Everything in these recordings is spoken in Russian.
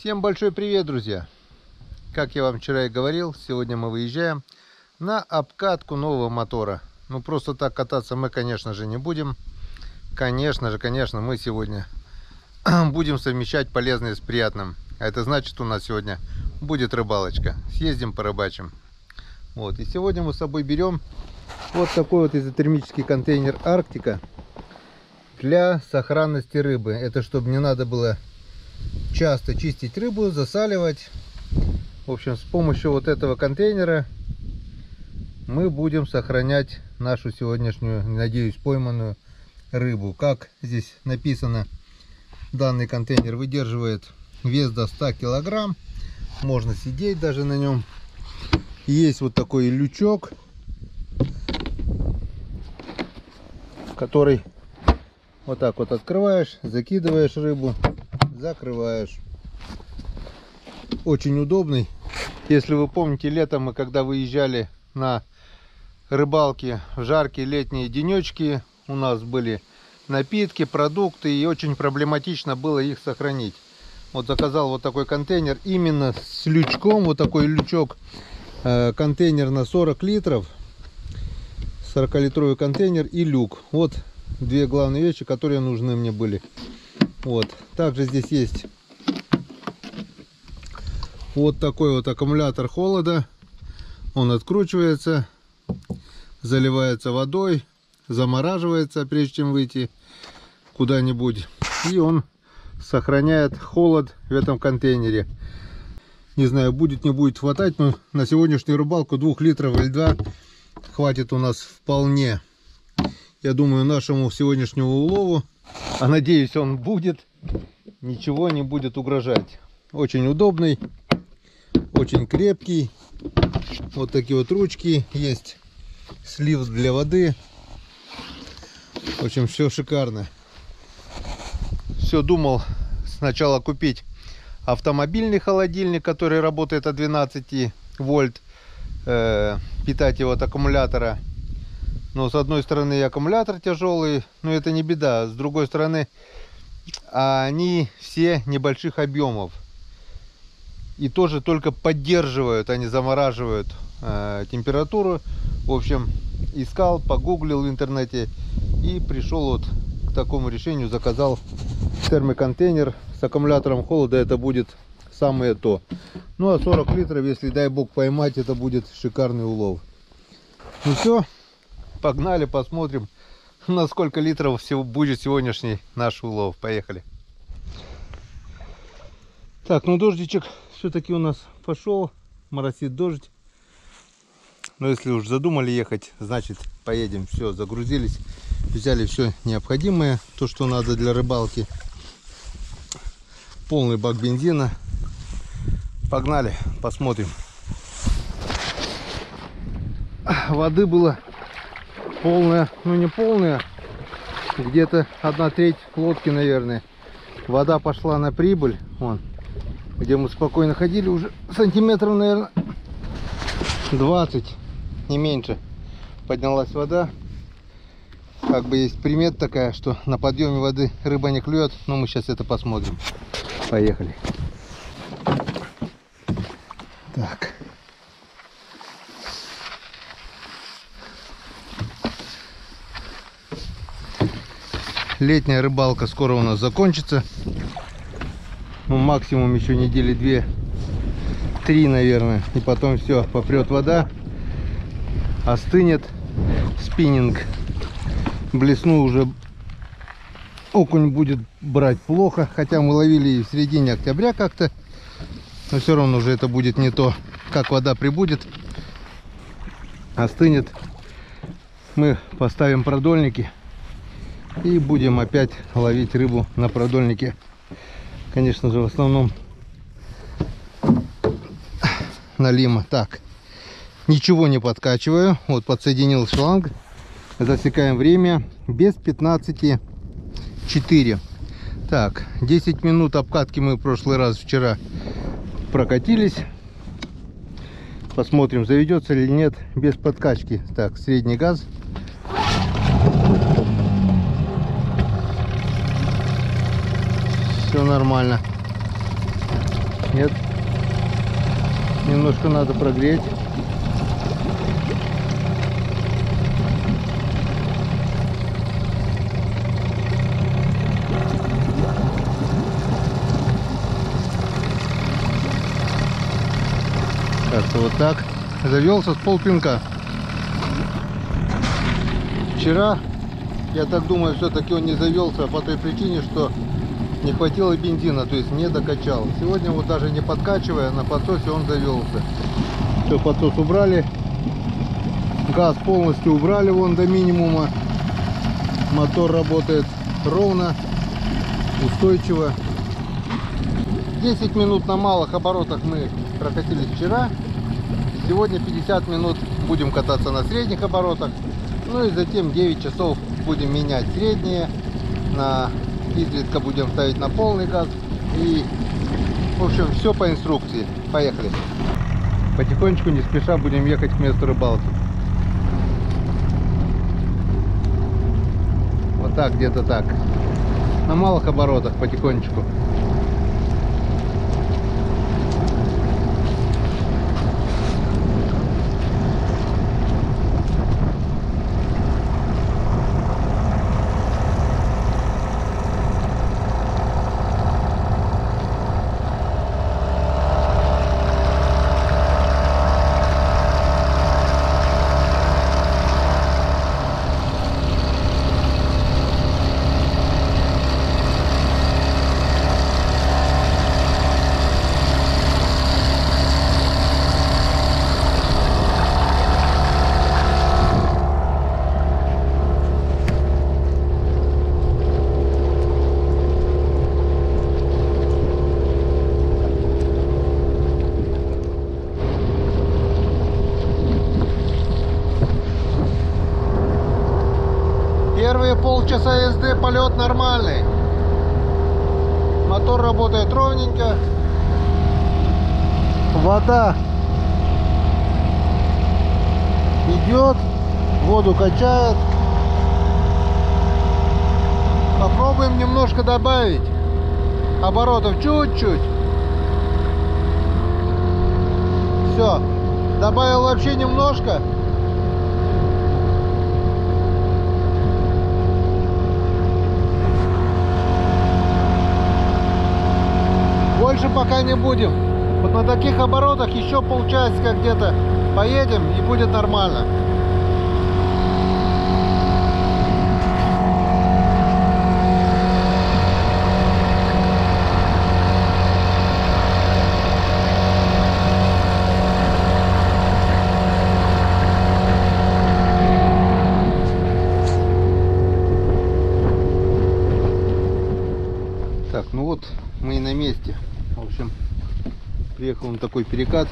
Всем большой привет, друзья! Как я вам вчера и говорил, сегодня мы выезжаем на обкатку нового мотора. Ну, просто так кататься мы, конечно же, не будем. Конечно, мы сегодня будем совмещать полезное с приятным. А это значит, у нас сегодня будет рыбалочка. Съездим порыбачим. Вот. И сегодня мы с собой берем вот такой вот изотермический контейнер Арктика для сохранности рыбы. Это чтобы не надо было часто чистить рыбу, засаливать. В общем, с помощью вот этого контейнера мы будем сохранять нашу сегодняшнюю, надеюсь, пойманную рыбу. Как здесь написано, данный контейнер выдерживает вес до 100 килограмм. Можно сидеть даже на нем. Есть вот такой лючок, который вот так вот открываешь, закидываешь рыбу, закрываешь. Очень удобный. Если вы помните, летом мы когда выезжали на рыбалки в жаркие летние денечки, у нас были напитки, продукты, и очень проблематично было их сохранить. Вот заказал вот такой контейнер именно с лючком, вот такой лючок, контейнер на 40 литров, 40-литровый контейнер и люк. Вот две главные вещи, которые нужны мне были. Вот. Также здесь есть вот такой вот аккумулятор холода. Он откручивается, заливается водой, замораживается, прежде чем выйти куда-нибудь. И он сохраняет холод в этом контейнере. Не знаю, будет не будет хватать, но на сегодняшнюю рыбалку 2 литров льда хватит у нас вполне. Я думаю, нашему сегодняшнему улову, а надеюсь, он будет, ничего не будет угрожать. Очень удобный, очень крепкий. Вот такие вот ручки есть, слив для воды. В общем, все шикарно. Все думал сначала купить автомобильный холодильник, который работает от 12 вольт, питать его от аккумулятора. Но с одной стороны и аккумулятор тяжелый, но это не беда. С другой стороны, они все небольших объемов. И тоже только поддерживают, они замораживают температуру. В общем, искал, погуглил в интернете и пришел вот к такому решению. Заказал термоконтейнер с аккумулятором холода. Это будет самое то. Ну а 40 литров, если дай бог поймать, это будет шикарный улов. Ну все. Погнали, посмотрим, на сколько литров будет сегодняшний наш улов. Поехали. Так, ну дождичек все-таки у нас пошел. Моросит дождь. Но если уж задумали ехать, значит поедем. Все, загрузились. Взяли все необходимое, то, что надо для рыбалки. Полный бак бензина. Погнали, посмотрим. Воды было полная, ну не полная, где-то 1/3 лодки, наверное. Вода пошла на прибыль. Вон, где мы спокойно ходили, уже сантиметров, наверное, 20, не меньше. Поднялась вода. Как бы есть примета такая, что на подъеме воды рыба не клюет. Но мы сейчас это посмотрим. Поехали. Так. Летняя рыбалка скоро у нас закончится. Ну, максимум еще недели 2-3, наверное. И потом все, попрет вода, остынет спиннинг. Блесну уже окунь будет брать плохо. Хотя мы ловили и в середине октября как-то. Но все равно уже это будет не то. Как вода прибудет, остынет. Мы поставим продольники. И будем опять ловить рыбу на продольнике. Конечно же, в основном на лима. Так, ничего не подкачиваю. Вот подсоединил шланг. Засекаем время без 15:04. Так, 10 минут обкатки мы в прошлый раз вчера прокатились. Посмотрим, заведется или нет без подкачки. Так, средний газ. Все нормально. Нет. Немножко надо прогреть. Кажется, вот так. Завелся с полпинка. Вчера, я так думаю, все-таки он не завелся по той причине, что не хватило бензина, то есть не докачал. Сегодня вот даже не подкачивая, на подсосе он завелся. Все, подсос убрали. Газ полностью убрали вон до минимума. Мотор работает ровно, устойчиво. 10 минут на малых оборотах мы прокатились вчера. Сегодня 50 минут будем кататься на средних оборотах. Ну и затем 9 часов будем менять средние. Изредка будем ставить на полный газ. И, в общем, все по инструкции. Поехали. Потихонечку, не спеша, будем ехать к месту рыбалки. Вот так, где-то так. На малых оборотах потихонечку. Первые полчаса езды полет нормальный. Мотор работает ровненько. Вода идет, воду качает. Попробуем немножко добавить оборотов, чуть-чуть. Все, добавил вообще немножко. Больше пока не будем. Вот на таких оборотах еще полчасика где-то поедем и будет нормально. Так, ну вот мы и на месте. В общем, приехал на такой перекат.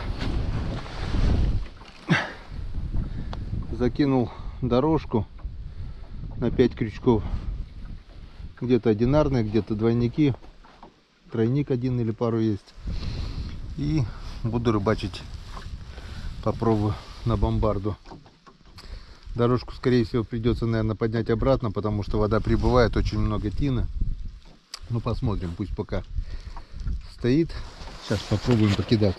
Закинул дорожку на 5 крючков. Где-то одинарные, где-то двойники. Тройник один или пару есть. И буду рыбачить. Попробую на бомбарду. Дорожку, скорее всего, придется, наверное, поднять обратно, потому что вода прибывает, очень много тины. Ну, посмотрим, пусть пока стоит. Сейчас попробуем покидать.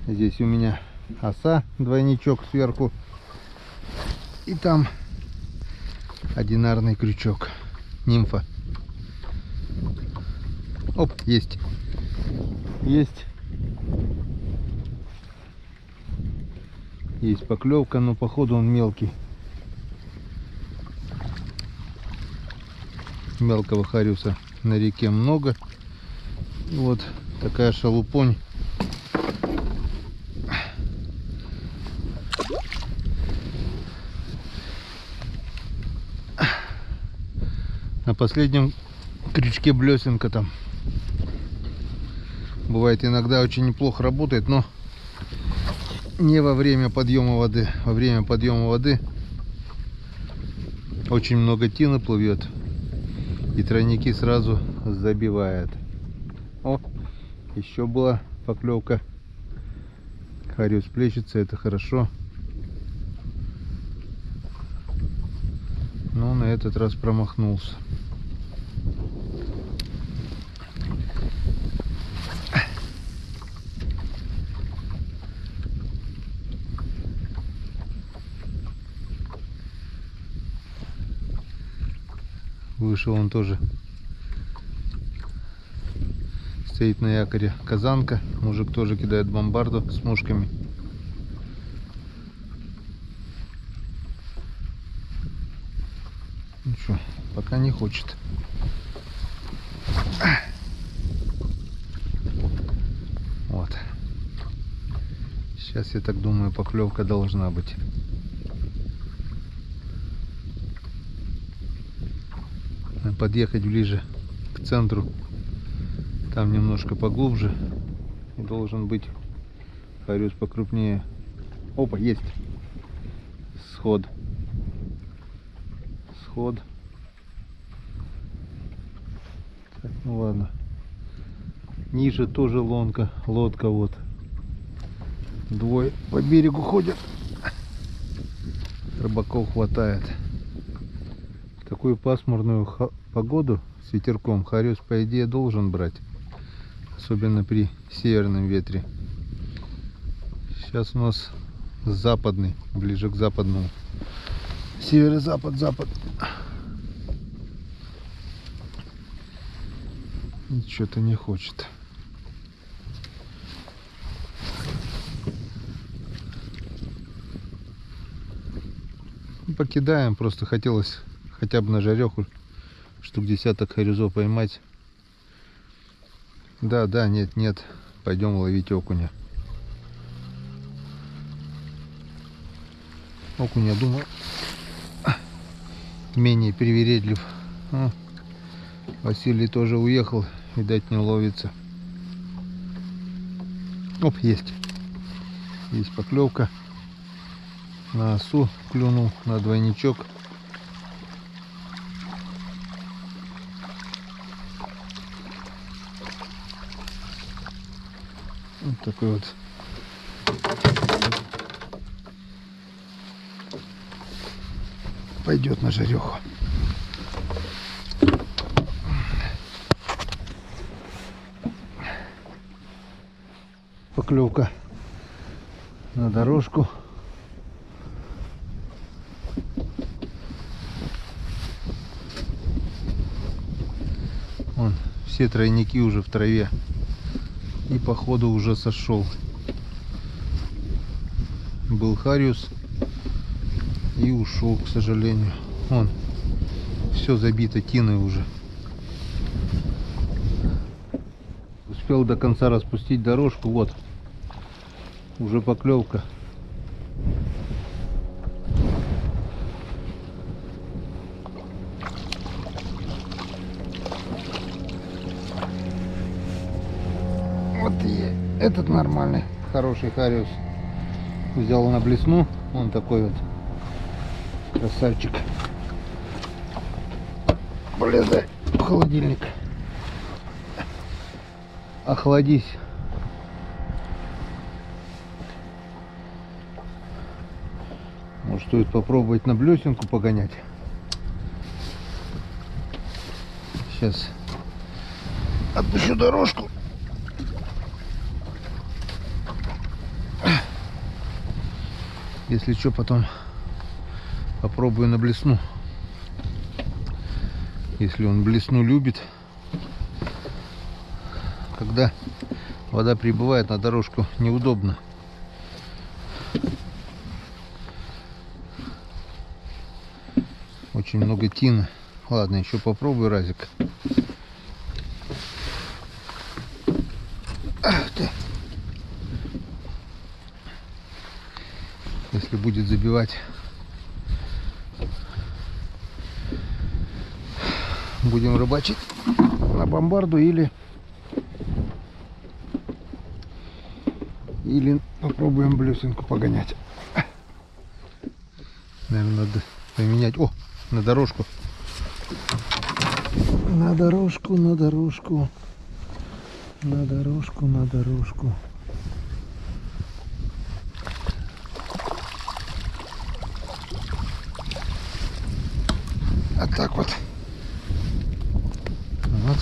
Здесь у меня оса, двойничок сверху. И там одинарный крючок. Нимфа. Оп, есть. Есть. Есть поклевка, но походу он мелкий. Мелкого хариуса на реке много. Вот такая шалупонь. На последнем крючке блесенка там. Бывает, иногда очень неплохо работает, но не во время подъема воды. Во время подъема воды очень много тины плывет, и тройники сразу забивает. О, еще была поклевка. Хариус плещется, это хорошо. Но на этот раз промахнулся. Выше он тоже стоит на якоре казанка. Мужик тоже кидает бомбарду с мушками. Ничего, пока не хочет. Вот. Сейчас, я так думаю, поклевка должна быть. Подъехать ближе к центру. Там немножко поглубже. И должен быть хариус покрупнее. Опа, есть. Сход. Сход. Так, ну ладно. Ниже тоже лодка. Вот. Двое по берегу ходят. Рыбаков хватает. В такую пасмурную погоду с ветерком хариус, по идее, должен брать. Особенно при северном ветре. Сейчас у нас западный, ближе к западному. Северо-запад, запад. Ничего-то не хочет. Покидаем, просто хотелось хотя бы на жареху штук десяток харюзов поймать. Да, нет, пойдем ловить окуня. Окунь, я думаю, менее привередлив. Василий тоже уехал, видать, не ловится. Оп, есть поклевка. На осу клюнул, на двойничок. Вот такой вот. Пойдет на жареху. Поклевка на дорожку. Вон, все тройники уже в траве. И походу уже сошел. Был хариус и ушел, к сожалению. Вон, все забито тиной уже. Успел до конца распустить дорожку. Вот, уже поклевка. Вот и этот нормальный, хороший хариус. Взял на блесну. Он такой вот красавчик. Полезай в холодильник. Охладись. Может, стоит попробовать на блесенку погонять. Сейчас отпущу дорожку. Если что, потом попробую на блесну. Если он блесну любит. Когда вода прибывает, на дорожку неудобно. Очень много тины. Ладно, еще попробую разик. Ах ты. Если будет забивать, будем рыбачить на бомбарду или попробуем блесенку погонять. Наверное, надо поменять. О, на дорожку. На дорожку. А так вот. Вот.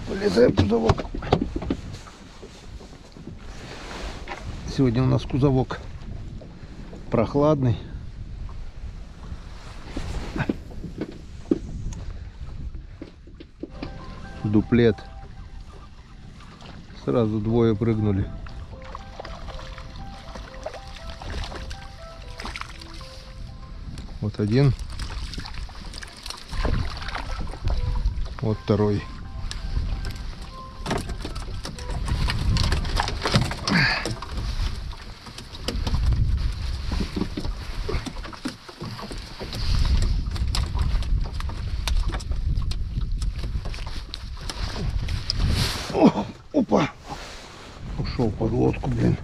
Вылезаем туда вот. Сегодня у нас кузовок прохладный. Дуплет. Сразу двое прыгнули. Вот один. Вот второй. О, опа! Ушел под лодку, блин.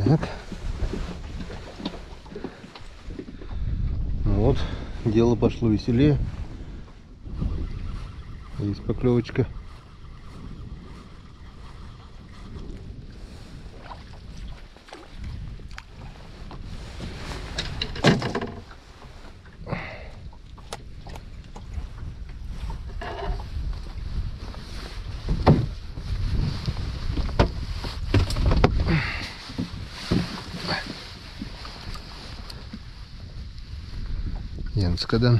Так. Вот, дело пошло веселее. Есть поклевочка. Янскадан.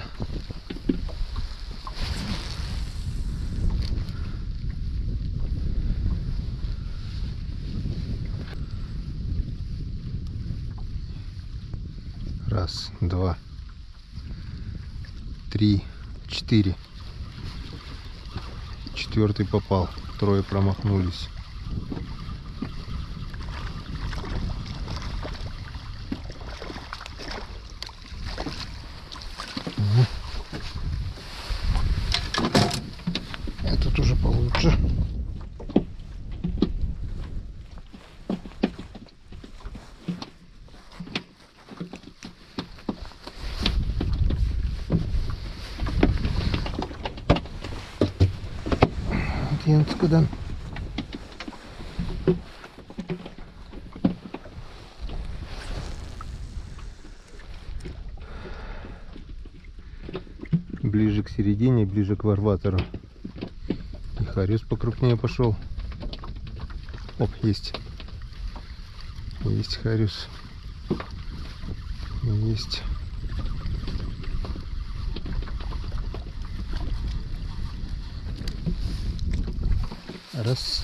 Раз, два, три, четыре. Четвертый попал. Трое промахнулись. Этот уже получше. Янскадан. Ближе к середине, ближе к варватору. И хариус покрупнее пошел. Оп, есть. Есть хариус. Есть. Раз.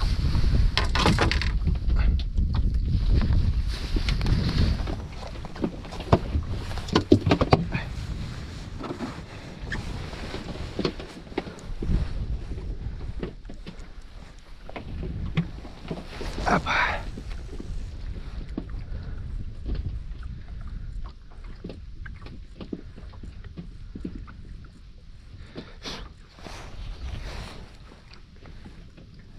Опа.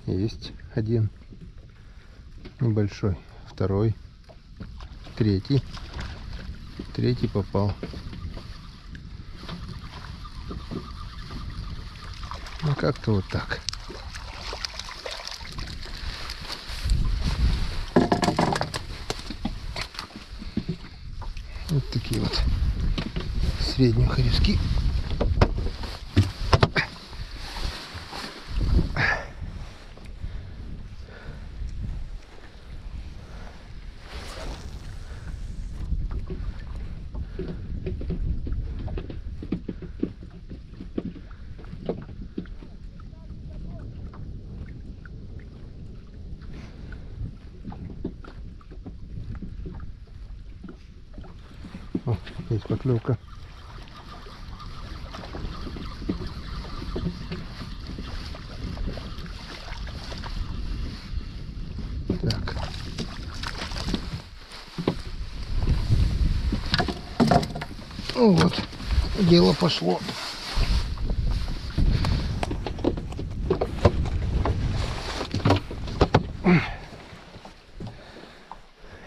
Есть один небольшой, второй, третий попал. Ну как-то вот так. Вот такие вот средние хариуски. О, есть поклевка. Так. Ну вот, дело пошло.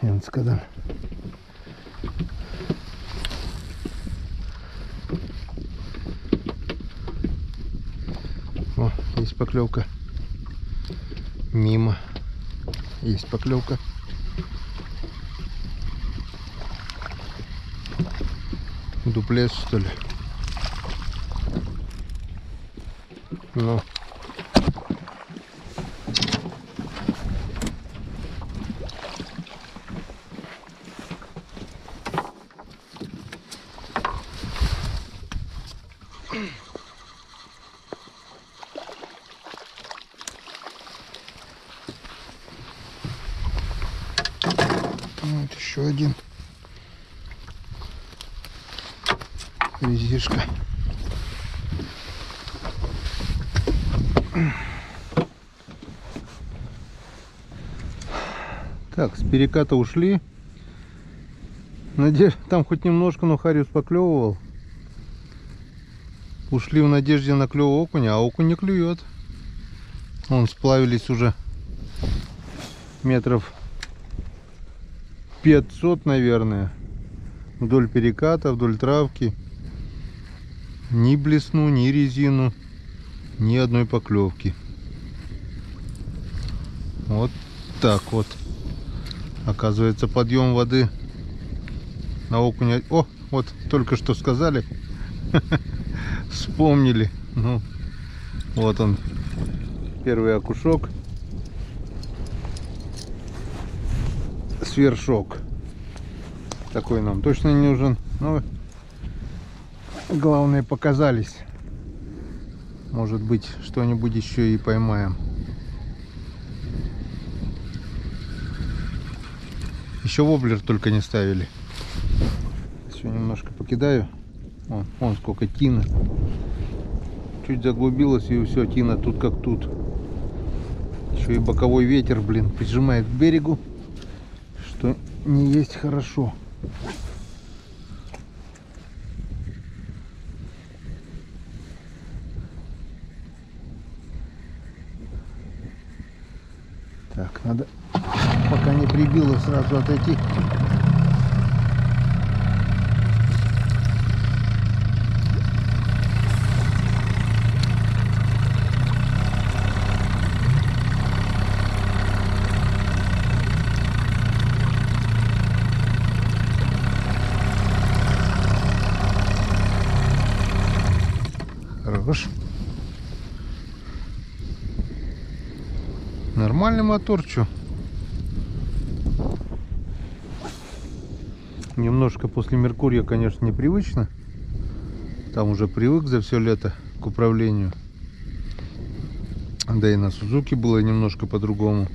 Янскадан. Есть поклевка. Мимо. Есть поклевка. Дуплес, что ли? Ну. Вот еще один. Резишка. Так, с переката ушли. Там хоть немножко, но хариус поклевывал. Ушли в надежде на клев окуня, а окунь не клюет. Вон сплавились уже метров 500, наверное. Вдоль переката, вдоль травки. Ни блесну, ни резину, ни одной поклевки. Вот так вот. Оказывается, подъем воды на окуня. О, вот только что сказали. Вспомнили. Ну, вот он, первый окушок. Свершок. Такой нам точно не нужен. Но главное, показались. Может быть, что-нибудь еще и поймаем. Еще воблер только не ставили. Все немножко покидаю. Вон сколько тина. Чуть заглубилась, и все, тина тут как тут. Еще и боковой ветер, блин, прижимает к берегу, что не есть хорошо. Так, надо, пока не прибило, сразу отойти. Хорош. Нормальный мотор, чё? Немножко после Меркурия, конечно, непривычно. Там уже привык за все лето к управлению. Да и на Сузуки было немножко по-другому.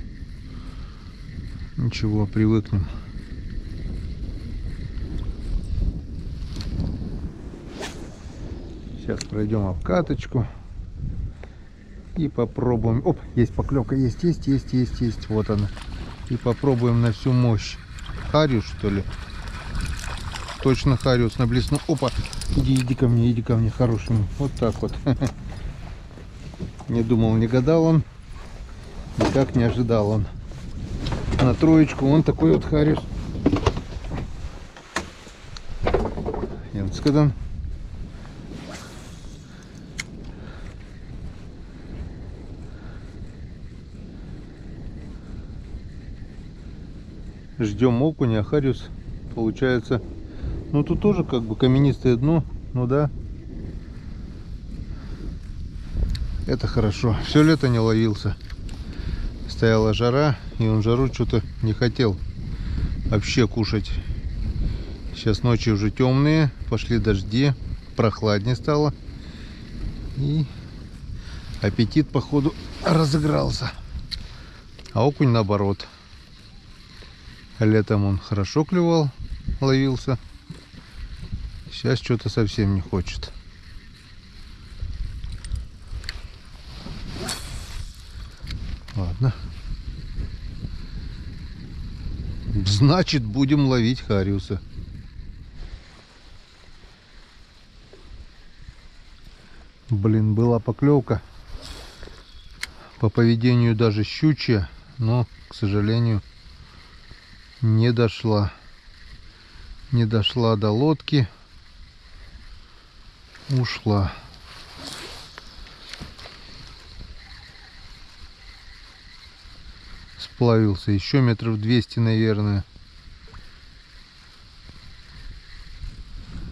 Ничего, привыкнем. Сейчас пройдем обкаточку и попробуем. Оп, есть поклевка, есть. Вот она. И попробуем на всю мощь. Хариус, что ли? Точно хариус, наблеснул. Опа, иди ко мне, хороший. Вот так вот. Не думал, не гадал он. Никак не ожидал он. На троечку он такой вот хариус. Янскадан. Ждем окуня, а хариус получается. Ну тут тоже как бы каменистое дно. Ну да. Это хорошо. Все лето не ловился. Стояла жара, и он жару что-то не хотел вообще кушать. Сейчас ночи уже темные, пошли дожди, прохладнее стало. И аппетит, походу, разыгрался. А окунь наоборот. Летом он хорошо клевал, ловился. Сейчас что-то совсем не хочет. Ладно. Значит, будем ловить хариуса. Блин, была поклевка. По поведению даже щучья, но, к сожалению, не дошла. Не дошла до лодки. Ушла. сплавился. Еще метров 200, наверное.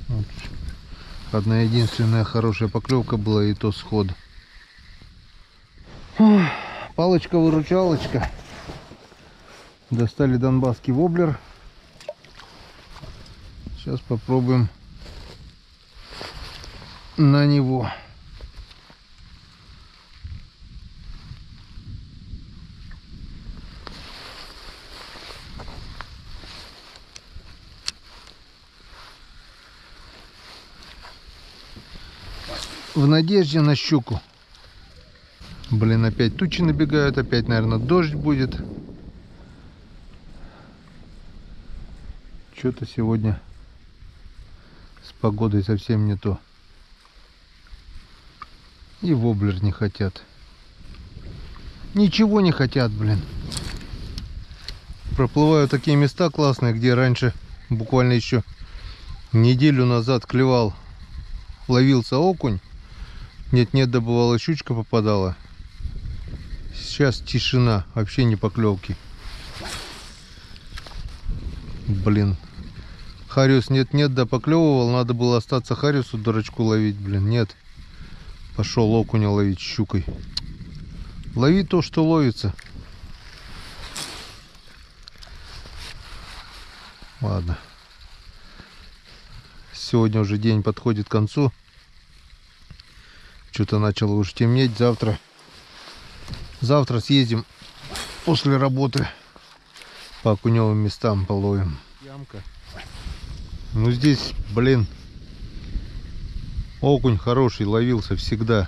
Вот. Одна единственная хорошая поклевка была, и то сход. Палочка-выручалочка. Достали донбасский воблер. Сейчас попробуем на него. В надежде на щуку. Блин, опять тучи набегают, опять, наверное, дождь будет. Что-то сегодня с погодой совсем не то. И воблер не хотят. Ничего не хотят, блин. Проплываю такие места классные, где раньше, буквально еще неделю назад клевал, ловился окунь. Нет-нет, добывала щучка, попадала. Сейчас тишина, вообще не поклевки. Блин. Хариус нет-нет, да поклевывал. Надо было остаться Хариусу, дурачку, ловить, блин. Нет. Пошел окуня ловить щукой. Лови то, что ловится. Ладно. Сегодня уже день подходит к концу. Что-то начало уже темнеть. Завтра съездим после работы по окуневым местам половим. Ямка. Ну здесь, блин, окунь хороший, ловился всегда.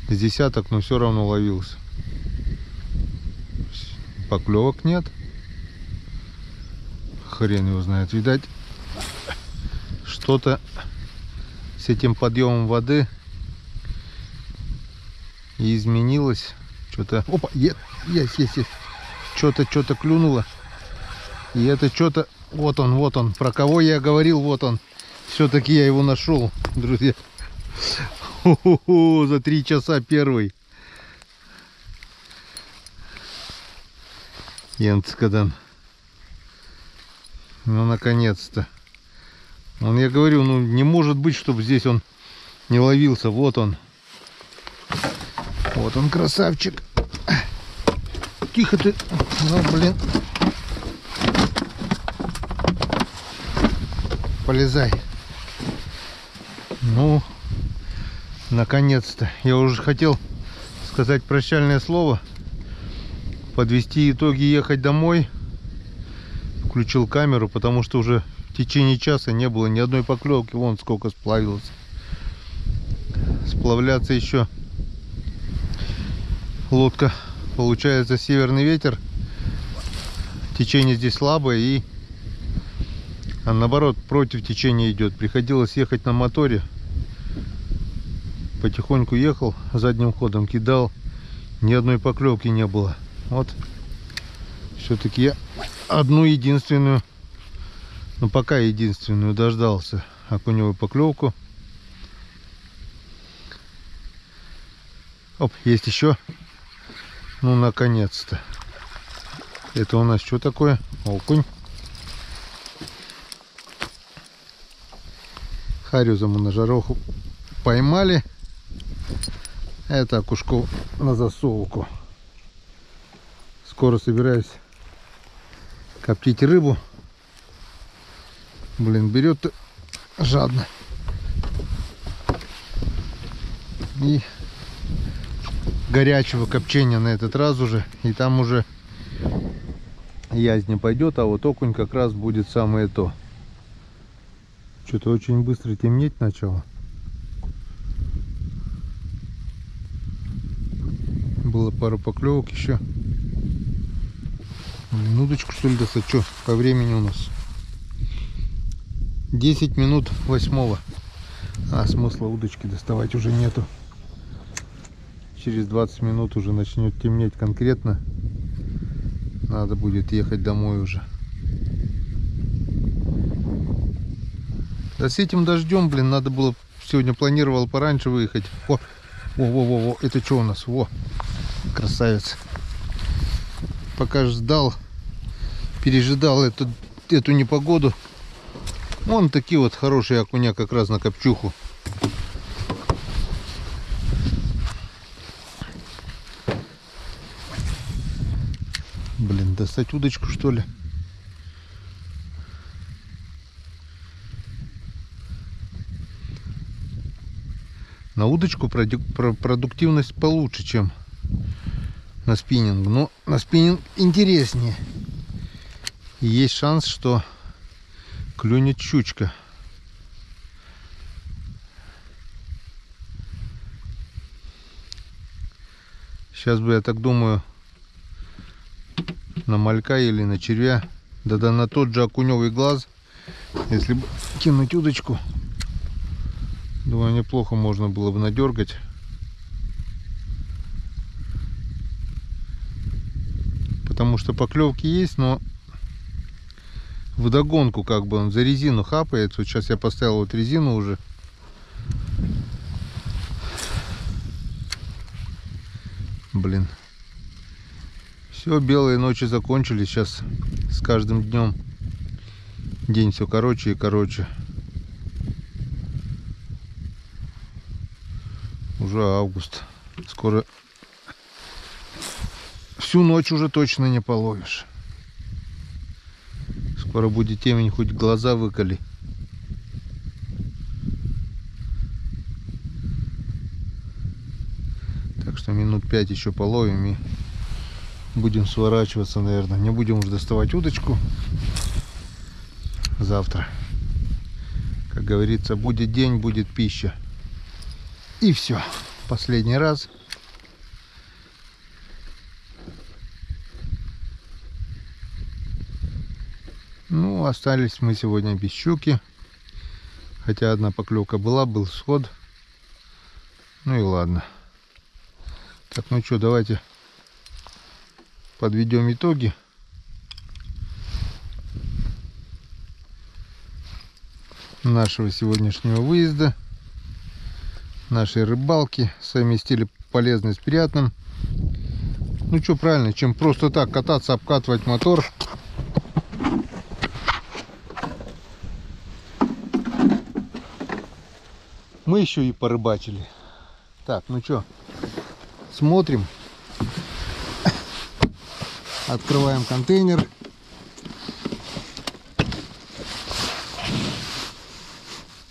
С десяток, но все равно ловился. Поклевок нет. Хрен его знает. Видать, что-то с этим подъемом воды и изменилось. Что-то... Опа, есть. Что-то клюнуло. И это что-то... Вот он. Про кого я говорил, вот он. Все-таки я его нашел, друзья. Хо-хо-хо, за 3 часа первый. Янцкадан. Ну, наконец-то. Я говорю, ну не может быть, чтобы здесь он не ловился. Вот он. Вот он, красавчик. Тихо ты. Ну, блин. Полезай. Ну, наконец-то. Я уже хотел сказать прощальное слово. Подвести итоги, ехать домой. Включил камеру, потому что уже в течение часа не было ни одной поклевки. Вон сколько сплавилось. Сплавляться еще. Лодка, получается, северный ветер. Течение здесь слабое, и наоборот против течения идет. Приходилось ехать на моторе. Потихоньку ехал, задним ходом кидал. Ни одной поклевки не было. Вот. Все-таки я одну единственную, ну пока единственную, дождался окуневую поклевку. Оп, есть еще. Ну, наконец-то. Это у нас что такое? Окунь. Хариуса мы на жароху поймали. Это окушку на засолку. Скоро собираюсь коптить рыбу. Блин, берет жадно. И горячего копчения на этот раз уже. И там уже язь не пойдет, а вот окунь как раз будет самое то. Что-то очень быстро темнеть начало. Было пару поклевок еще. Блин, удочку что ли достать? Что по времени у нас? 10 минут 8. А смысла удочки доставать уже нету. Через 20 минут уже начнет темнеть конкретно. Надо будет ехать домой уже. Да с этим дождем, блин, надо было... Сегодня планировал пораньше выехать. Во, это что у нас? Во, красавец. пока ждал, пережидал эту непогоду. Вон такие вот хорошие окуня как раз на копчуху. Блин, достать удочку, что ли? На удочку продуктивность получше, чем на спиннинг. Но на спиннинг интереснее. И есть шанс, что клюнет щучка. Сейчас бы, я так думаю, на малька или на червя, да на тот же окуневый глаз, если бы кинуть удочку, думаю, неплохо можно было бы надергать. Потому что поклевки есть, но вдогонку как бы он за резину хапает. Вот сейчас я поставил вот резину уже. Блин. Все, белые ночи закончились. Сейчас с каждым днем день все короче и короче. Уже август. Скоро всю ночь уже точно не половишь. Скоро будет темень, хоть глаза выколи. Так что минут 5 еще половим и будем сворачиваться, наверное. Не будем уже доставать удочку. Завтра, как говорится, будет день, будет пища. И все. Последний раз. Ну, остались мы сегодня без щуки. Хотя одна поклевка была, был сход. Ну и ладно. Так, ну что, давайте подведем итоги. Нашего сегодняшнего выезда. Нашей рыбалки. Совместили полезное с приятным. Ну что, правильно, чем просто так кататься, обкатывать мотор. Мы еще и порыбачили. Так, ну что, смотрим. Открываем контейнер.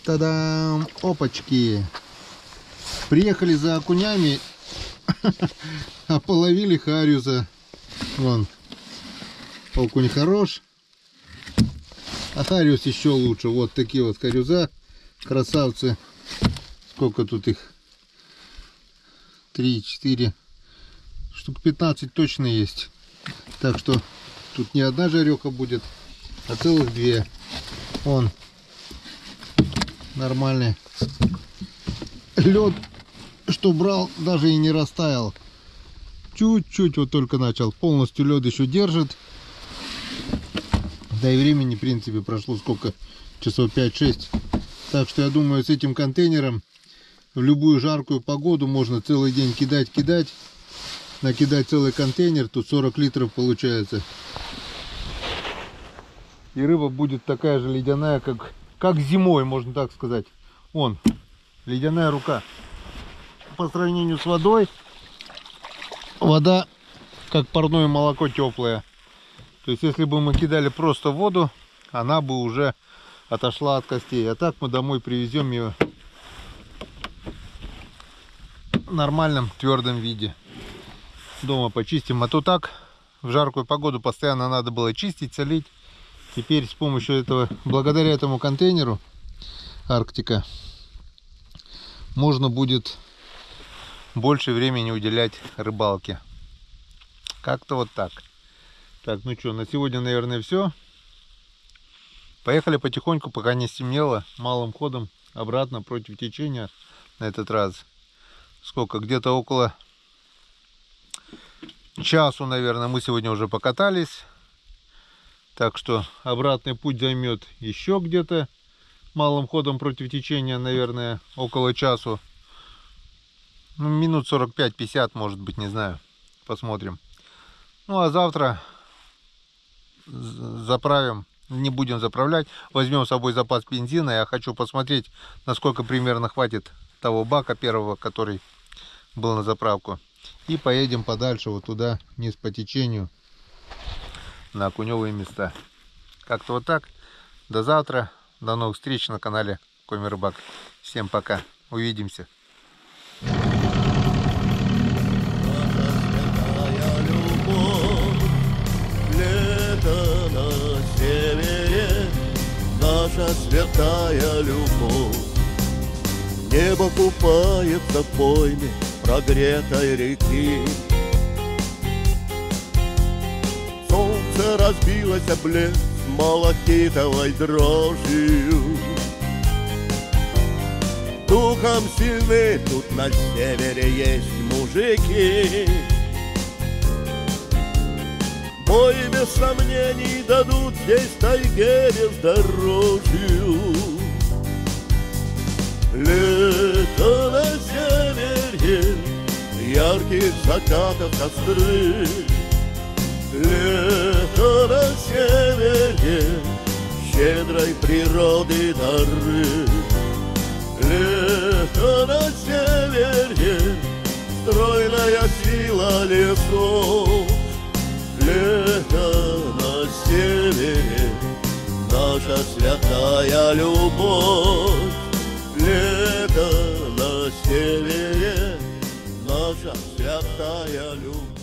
Та-дам! Опачки! Приехали за окунями, а половили хариуса. Вон, окунь хорош, а хариус еще лучше. Вот такие вот хариуса, красавцы. Сколько тут их? 3, 4, штук 15 точно есть. Так что тут не одна жареха будет, а целых 2. Вон, нормальный лед, что брал, даже и не растаял. Чуть-чуть вот только начал. Полностью лед еще держит. Да и времени, в принципе, прошло сколько? Часов 5-6. Так что я думаю, с этим контейнером в любую жаркую погоду можно целый день кидать. Накидать целый контейнер, тут 40 литров получается. И рыба будет такая же ледяная, как зимой, можно так сказать. Вон, ледяная рука. По сравнению с водой, вода как парное молоко, теплое. То есть если бы мы кидали просто в воду, она бы уже отошла от костей. А так мы домой привезем ее в нормальном твердом виде. Дома почистим. А то так в жаркую погоду постоянно надо было чистить, солить. Теперь с помощью этого, благодаря этому контейнеру Арктика, можно будет больше времени уделять рыбалке. Как-то вот так. Так, ну что, на сегодня, наверное, все. Поехали потихоньку, пока не стемнело, малым ходом обратно против течения на этот раз. Сколько? Где-то около часу, наверное, мы сегодня уже покатались. Так что обратный путь займет еще где-то малым ходом против течения, наверное, около часу. Ну, минут 45-50, может быть, не знаю. Посмотрим. Ну а завтра заправим, не будем заправлять, возьмем с собой запас бензина. Я хочу посмотреть, насколько примерно хватит того бака первого, который был на заправку. И поедем подальше, вот туда, вниз по течению, на окуневые места. Как-то вот так. До завтра. До новых встреч на канале Коми Рыбак. Всем пока. Увидимся. Лето на севере, наша святая любовь. Небо купается в пойме прогретой реки. Солнце разбилось о блеск малахитовой дрожью. Духом сильны тут на севере есть мужики. Бой без сомнений дадут здесь тайге бездорожью. Лето на севере, ярких закатов костры. Лето на севере, щедрой природы дары. Лето на севере, стройная сила лесов. Лето на севере, наша святая любовь. Лето на севере, наша святая любовь.